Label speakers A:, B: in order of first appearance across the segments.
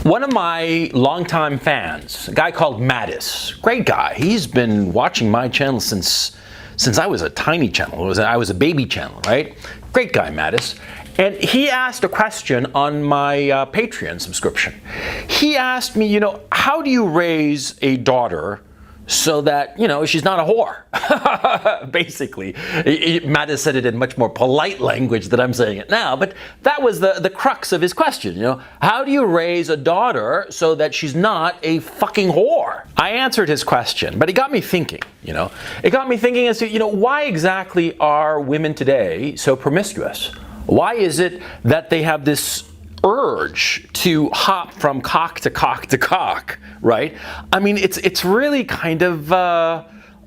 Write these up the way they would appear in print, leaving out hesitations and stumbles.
A: One of my longtime fans, a guy called Mattis, great guy. He's been watching my channel since I was a tiny channel. I was a baby channel, right? Great guy, Mattis. And he asked a question on my Patreon subscription. He asked me, how do you raise a daughter so that, she's not a whore? Basically. Mattis said it in much more polite language than I'm saying it now, but that was the crux of his question, How do you raise a daughter so that she's not a fucking whore? I answered his question, but it got me thinking, It got me thinking as to, why exactly are women today so promiscuous? Why is it that they have this urge to hop from cock to cock to cock, right? I mean, it's really kind of,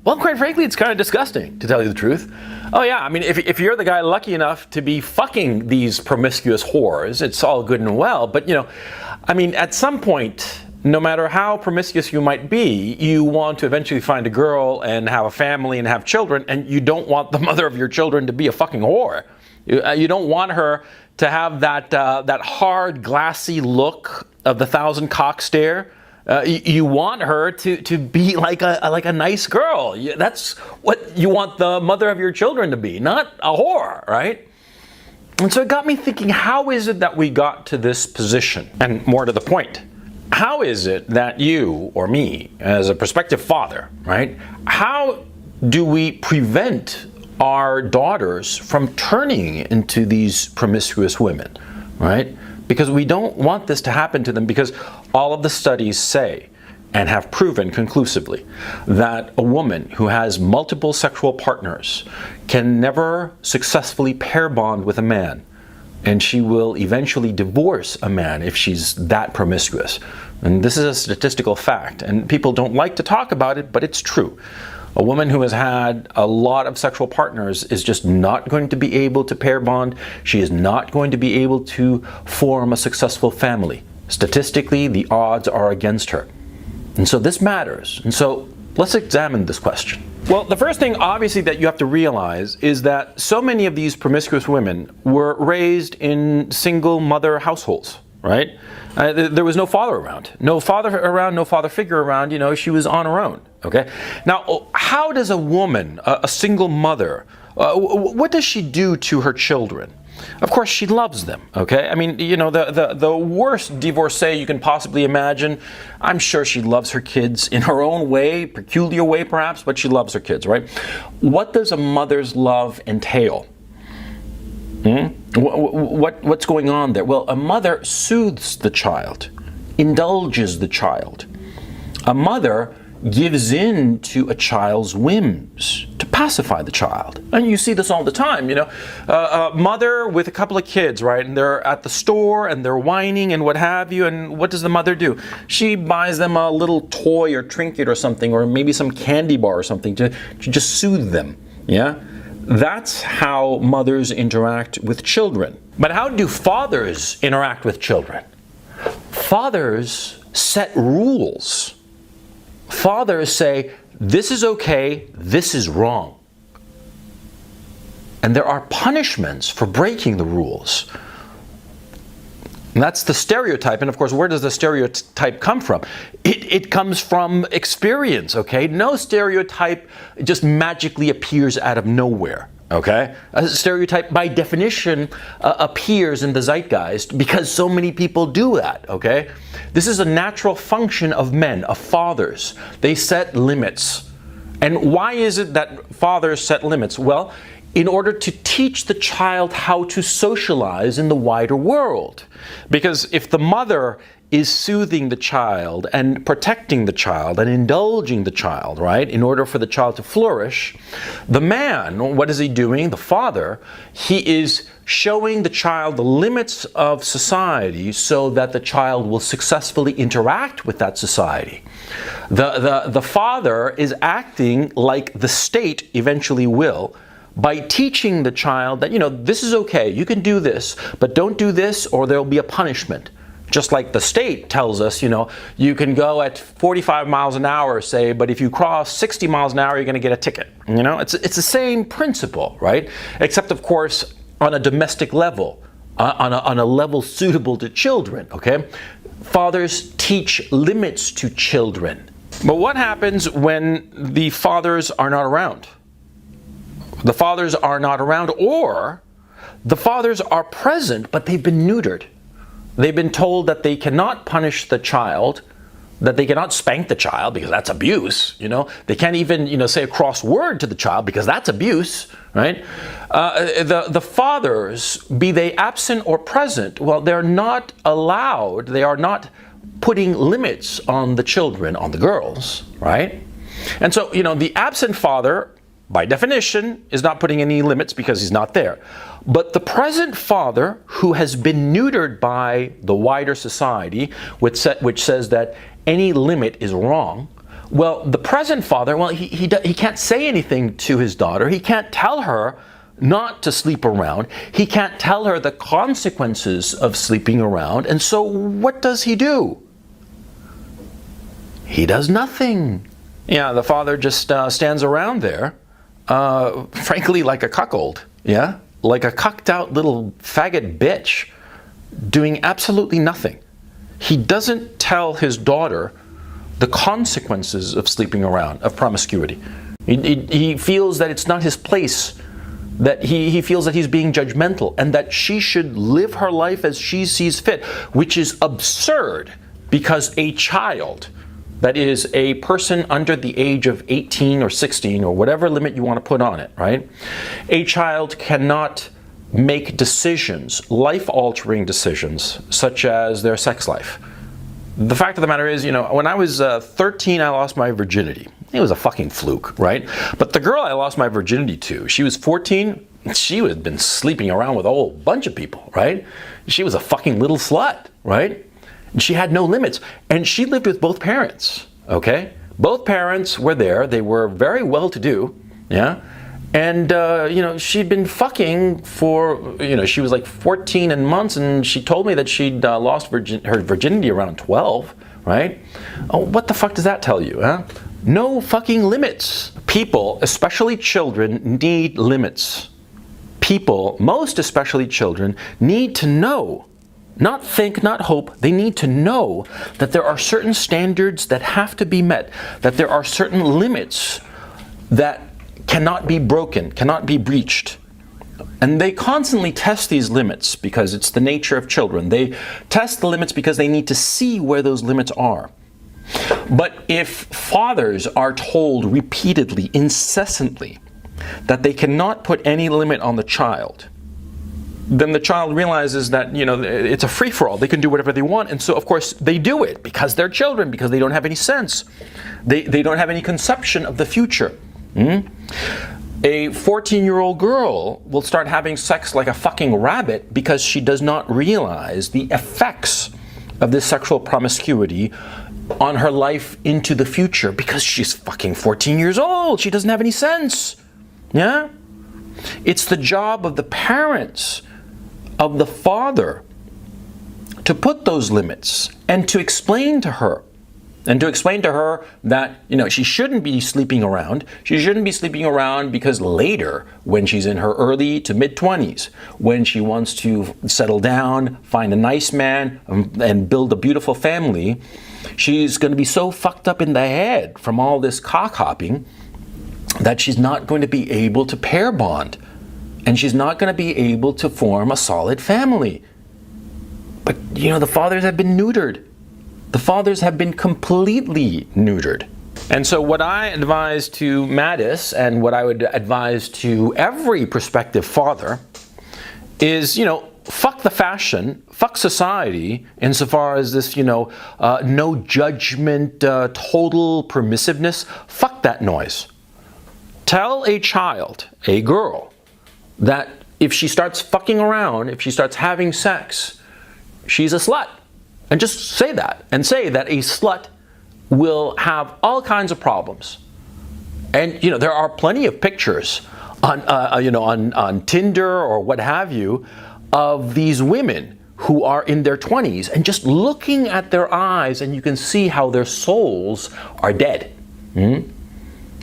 A: quite frankly, it's kind of disgusting, to tell you the truth. Oh yeah, I mean, if you're the guy lucky enough to be fucking these promiscuous whores, it's all good and well, but at some point, no matter how promiscuous you might be, you want to eventually find a girl and have a family and have children, and you don't want the mother of your children to be a fucking whore. You don't want her to have that hard, glassy look of the thousand cock stare. You want her to be like a nice girl. That's what you want the mother of your children to be, not a whore, right? And so it got me thinking, how is it that we got to this position? And more to the point, how is it that you or me, as a prospective father, right? How do we prevent our daughters from turning into these promiscuous women, right? Because we don't want this to happen to them, because all of the studies say and have proven conclusively that a woman who has multiple sexual partners can never successfully pair bond with a man, and she will eventually divorce a man if she's that promiscuous. And this is a statistical fact, and people don't like to talk about it, but it's true. A woman who has had a lot of sexual partners is just not going to be able to pair bond. She is not going to be able to form a successful family. Statistically, the odds are against her. And so this matters. And so let's examine this question. Well, the first thing, obviously, that you have to realize is that so many of these promiscuous women were raised in single mother households, right? There was no father around. No father figure around, she was on her own, okay? Now, how does a woman, a single mother, what does she do to her children? Of course, she loves them, okay? I mean, the worst divorcee you can possibly imagine, I'm sure she loves her kids in her own way, peculiar way perhaps, but she loves her kids, right? What does a mother's love entail? What's going on there? Well, a mother soothes the child, indulges the child. A mother gives in to a child's whims to pacify the child. And you see this all the time, a mother with a couple of kids, right? And they're at the store and they're whining and what have you. And what does the mother do? She buys them a little toy or trinket or something, or maybe some candy bar or something to just soothe them, yeah? That's how mothers interact with children. But how do fathers interact with children? Fathers set rules. Fathers say, this is okay, this is wrong. And there are punishments for breaking the rules. And that's the stereotype. And of course, where does the stereotype come from? It comes from experience, okay? No stereotype just magically appears out of nowhere, okay? A stereotype, by definition, appears in the zeitgeist because so many people do that, okay? This is a natural function of men, of fathers. They set limits. And why is it that fathers set limits? Well, in order to teach the child how to socialize in the wider world. Because if the mother is soothing the child and protecting the child and indulging the child, right, in order for the child to flourish, the man, what is he doing? The father, he is showing the child the limits of society so that the child will successfully interact with that society. The father is acting like the state eventually will, by teaching the child that, this is okay, you can do this, but don't do this or there'll be a punishment. Just like the state tells us, you can go at 45 miles an hour, say, but if you cross 60 miles an hour, you're going to get a ticket. It's the same principle, right? Except, of course, on a domestic level. on a level suitable to children, okay? Fathers teach limits to children. But what happens when the fathers are not around? The fathers are not around, or the fathers are present, but they've been neutered. They've been told that they cannot punish the child, that they cannot spank the child because that's abuse, They can't even, say a cross word to the child because that's abuse, right? The fathers, be they absent or present, well, they're not allowed, they are not putting limits on the children, on the girls, right? And so, the absent father, by definition, is not putting any limits because he's not there. But the present father, who has been neutered by the wider society, which says that any limit is wrong, well, the present father, well, he can't say anything to his daughter. He can't tell her not to sleep around. He can't tell her the consequences of sleeping around. And so what does he do? He does nothing. Yeah, the father just stands around there, frankly, like a cuckold, yeah? Like a cucked out little faggot bitch, doing absolutely nothing. He doesn't tell his daughter the consequences of sleeping around, of promiscuity. He feels that it's not his place, that he feels that he's being judgmental, and that she should live her life as she sees fit, which is absurd, because a child, that is a person under the age of 18 or 16 or whatever limit you want to put on it, right? A child cannot make decisions, life-altering decisions, such as their sex life. The fact of the matter is, when I was 13, I lost my virginity. It was a fucking fluke, right? But the girl I lost my virginity to, she was 14. She had been sleeping around with a whole bunch of people, right? She was a fucking little slut, right? And she had no limits. And she lived with both parents, okay? Both parents were there. They were very well-to-do, yeah? And, she'd been fucking for, she was like 14 and months, and she told me that she'd lost her virginity around 12, right? Oh, what the fuck does that tell you, huh? No fucking limits. People, especially children, need limits. People, most especially children, need to know, not think, not hope, they need to know that there are certain standards that have to be met, that there are certain limits that cannot be broken, cannot be breached. And they constantly test these limits because it's the nature of children. They test the limits because they need to see where those limits are. But if fathers are told repeatedly, incessantly, that they cannot put any limit on the child, then the child realizes that, it's a free-for-all. They can do whatever they want. And so, of course, they do it because they're children, because they don't have any sense. They don't have any conception of the future. A 14-year-old girl will start having sex like a fucking rabbit because she does not realize the effects of this sexual promiscuity on her life into the future because she's fucking 14 years old. She doesn't have any sense. Yeah? It's the job of the parents, of the father, to put those limits and to explain to her. And to explain to her that, she shouldn't be sleeping around. She shouldn't be sleeping around because later, when she's in her early to mid-20s, when she wants to settle down, find a nice man, and build a beautiful family, she's going to be so fucked up in the head from all this cock-hopping that she's not going to be able to pair bond. And she's not going to be able to form a solid family. But, the fathers have been neutered. The fathers have been completely neutered. And so what I advise to Mattis, and what I would advise to every prospective father, is, fuck the fashion, fuck society, insofar as this, no judgment, total permissiveness. Fuck that noise. Tell a child, a girl, that if she starts fucking around, if she starts having sex, she's a slut. And just say that, and say that a slut will have all kinds of problems. And there are plenty of pictures on Tinder or what have you of these women who are in their 20s, and just looking at their eyes, and you can see how their souls are dead,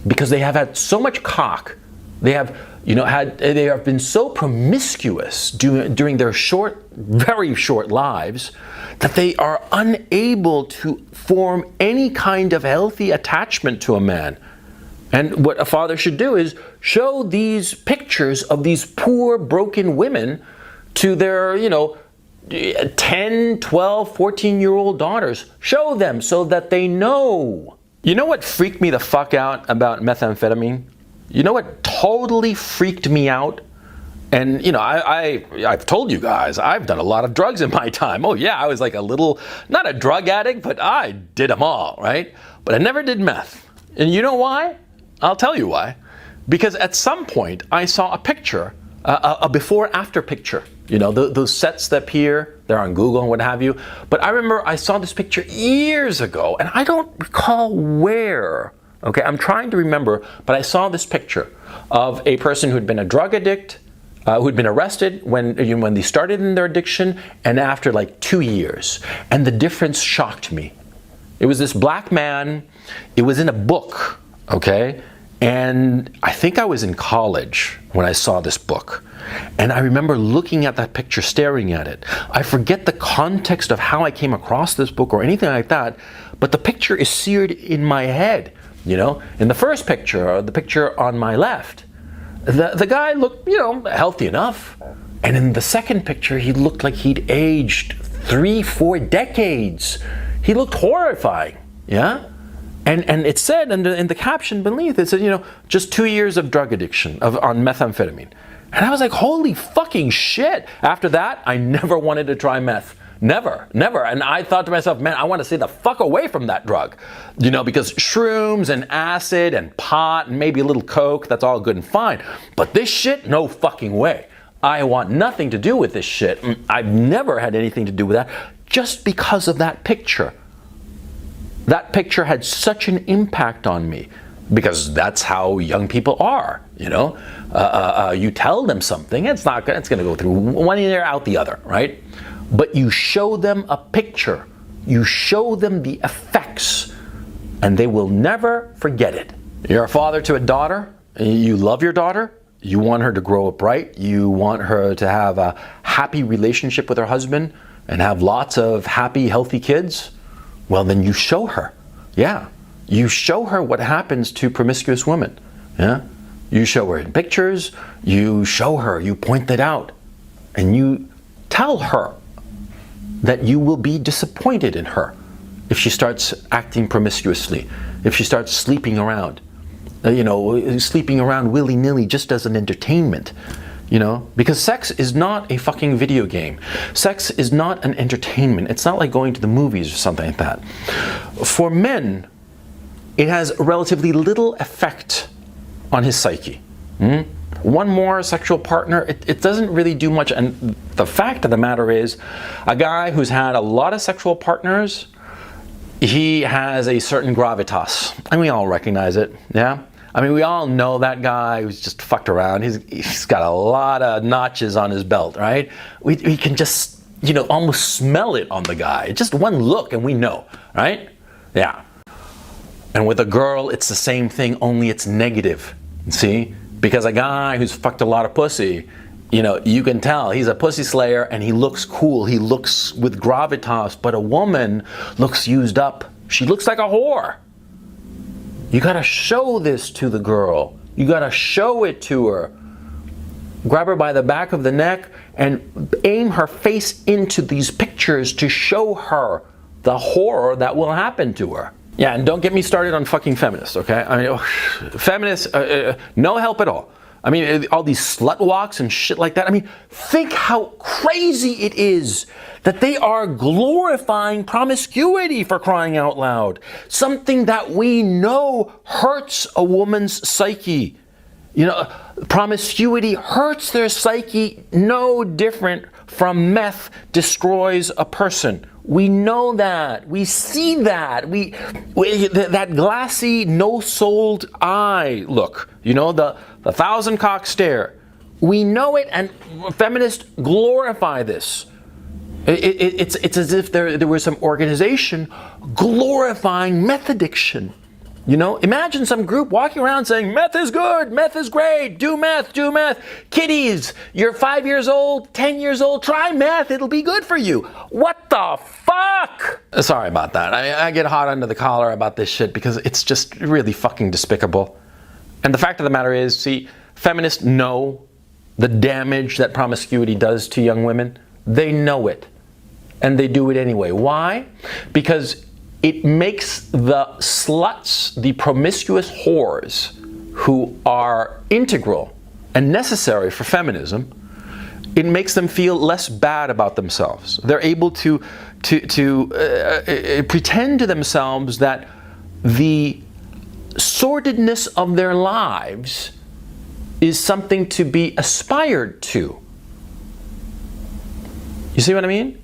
A: because they have had so much cock. They have they have been so promiscuous during their very short lives that they are unable to form any kind of healthy attachment to a man. And what a father should do is show these pictures of these poor, broken women to their, 10, 12, 14-year-old daughters. Show them so that they know. You know what freaked me the fuck out about methamphetamine? You know what totally freaked me out? And, I've told you guys, I've done a lot of drugs in my time. Oh, yeah, I was like not a drug addict, but I did them all, right? But I never did meth. And you know why? I'll tell you why. Because at some point, I saw a picture, a before-after picture. Those sets that appear, they're on Google and what have you. But I remember I saw this picture years ago, and I don't recall where. Okay, I'm trying to remember, but I saw this picture of a person who'd been a drug addict, who'd been arrested when they started in their addiction, and after like 2 years. And the difference shocked me. It was this black man. It was in a book, okay? And I think I was in college when I saw this book. And I remember looking at that picture, staring at it. I forget the context of how I came across this book or anything like that, but the picture is seared in my head. In the first picture, or the picture on my left, the guy looked, healthy enough. And in the second picture, he looked like he'd aged 3-4 decades. He looked horrifying, yeah? And it said in the caption beneath, it said, just 2 years of drug addiction on methamphetamine. And I was like, holy fucking shit. After that, I never wanted to try meth. Never. And I thought to myself, man, I want to stay the fuck away from that drug. Because shrooms and acid and pot and maybe a little coke, that's all good and fine. But this shit, no fucking way. I want nothing to do with this shit. I've never had anything to do with that just because of that picture. That picture had such an impact on me because that's how young people are, You tell them something, it's going to go through one ear out the other, right? But you show them a picture, you show them the effects, and they will never forget it. You're a father to a daughter, you love your daughter, you want her to grow up right, you want her to have a happy relationship with her husband and have lots of happy, healthy kids. Well, then you show her. Yeah. You show her what happens to promiscuous women. Yeah. You show her in pictures, you show her, you point that out, and you tell her that you will be disappointed in her if she starts acting promiscuously, if she starts sleeping around, sleeping around willy-nilly just as an entertainment. Because sex is not a fucking video game. Sex is not an entertainment. It's not like going to the movies or something like that. For men, it has relatively little effect on his psyche. One more sexual partner, it doesn't really do much. And the fact of the matter is, a guy who's had a lot of sexual partners, he has a certain gravitas. And we all recognize it, yeah? We all know that guy who's just fucked around. He's got a lot of notches on his belt, right? We can just, almost smell it on the guy. Just one look and we know, right? Yeah. And with a girl, it's the same thing, only it's negative. See? Because a guy who's fucked a lot of pussy, you can tell he's a pussy slayer and he looks cool. He looks with gravitas, but a woman looks used up. She looks like a whore. You gotta show this to the girl. You gotta show it to her. Grab her by the back of the neck and aim her face into these pictures to show her the horror that will happen to her. Yeah, and don't get me started on fucking feminists, okay? Feminists, no help at all. All these slut walks and shit like that. Think how crazy it is that they are glorifying promiscuity, for crying out loud. Something that we know hurts a woman's psyche. Promiscuity hurts their psyche no different from meth destroys a person. We know that. We see that. That glassy, no-souled eye look. The 1,000-cock stare. We know it, and feminists glorify this. It's as if there was some organization glorifying meth addiction. You know, imagine some group walking around saying, meth is good, meth is great, do meth, do meth. Kiddies, you're 5 years old, 10 years old, try meth, it'll be good for you. What the fuck? Sorry about that. I get hot under the collar about this shit because it's just really fucking despicable. And the fact of the matter is, see, feminists know the damage that promiscuity does to young women. They know it. And they do it anyway. Why? Because it makes the sluts, the promiscuous whores, who are integral and necessary for feminism, it makes them feel less bad about themselves. They're able to pretend to themselves that the sordidness of their lives is something to be aspired to. You see what I mean?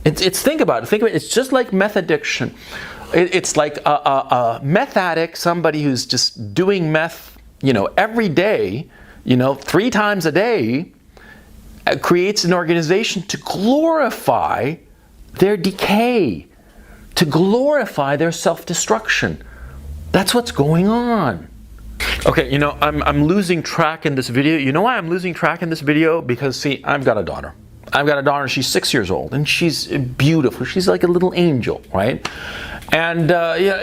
A: Think about it. It's just like meth addiction. It's like a meth addict, somebody who's just doing meth, you know, every day, you know, 3 times a day, creates an organization to glorify their decay, to glorify their self-destruction. That's what's going on. Okay, you know, I'm losing track in this video. You know why I'm losing track in this video? Because, see, I've got a daughter. She's 6 years old, and she's beautiful. She's like a little angel, right? And,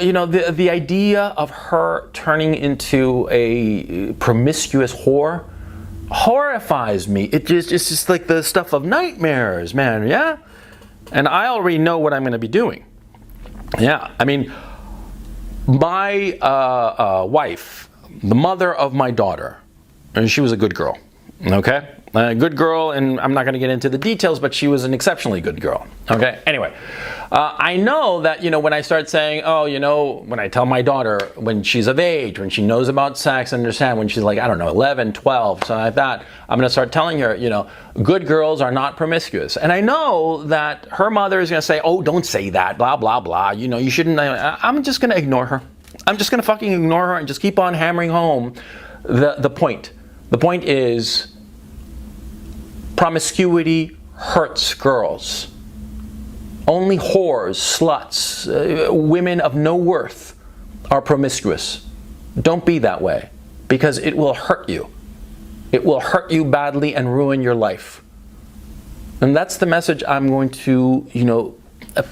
A: you know, the idea of her turning into a promiscuous whore horrifies me. It's just like the stuff of nightmares, man, yeah? And I already know what I'm going to be doing. Yeah, I mean, my wife, the mother of my daughter, and she was a good girl, okay? A good girl, and I'm not going to get into the details, but she was an exceptionally good girl. Okay, anyway, I know that, you know, when I start saying, oh, you know, when I tell my daughter when she's of age, when she knows about sex, understand, when she's like, I don't know, 11, 12, something like that, I'm going to start telling her, you know, good girls are not promiscuous. And I know that her mother is going to say, oh, don't say that, blah, blah, blah, you know, you shouldn't. I'm just going to ignore her. I'm just going to fucking ignore her and just keep on hammering home the point. The point is, promiscuity hurts girls. Only whores, sluts, women of no worth are promiscuous. Don't be that way, because it will hurt you. It will hurt you badly and ruin your life. And that's the message I'm going to, you know,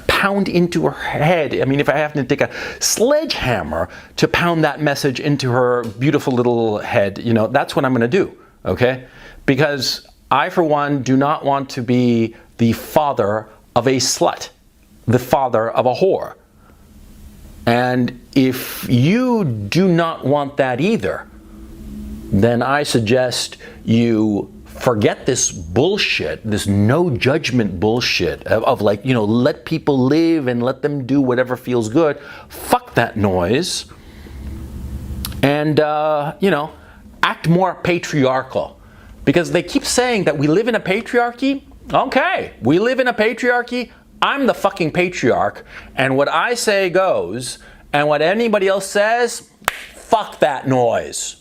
A: pound into her head. I mean, if I have to take a sledgehammer to pound that message into her beautiful little head, you know, that's what I'm going to do, okay? Because I, for one, do not want to be the father of a slut, the father of a whore. And if you do not want that either, then I suggest you forget this bullshit, this no judgment bullshit of like, you know, let people live and let them do whatever feels good. Fuck that noise. And, you know, act more patriarchal. Because they keep saying that we live in a patriarchy. Okay, we live in a patriarchy. I'm the fucking patriarch. And what I say goes. And what anybody else says, fuck that noise.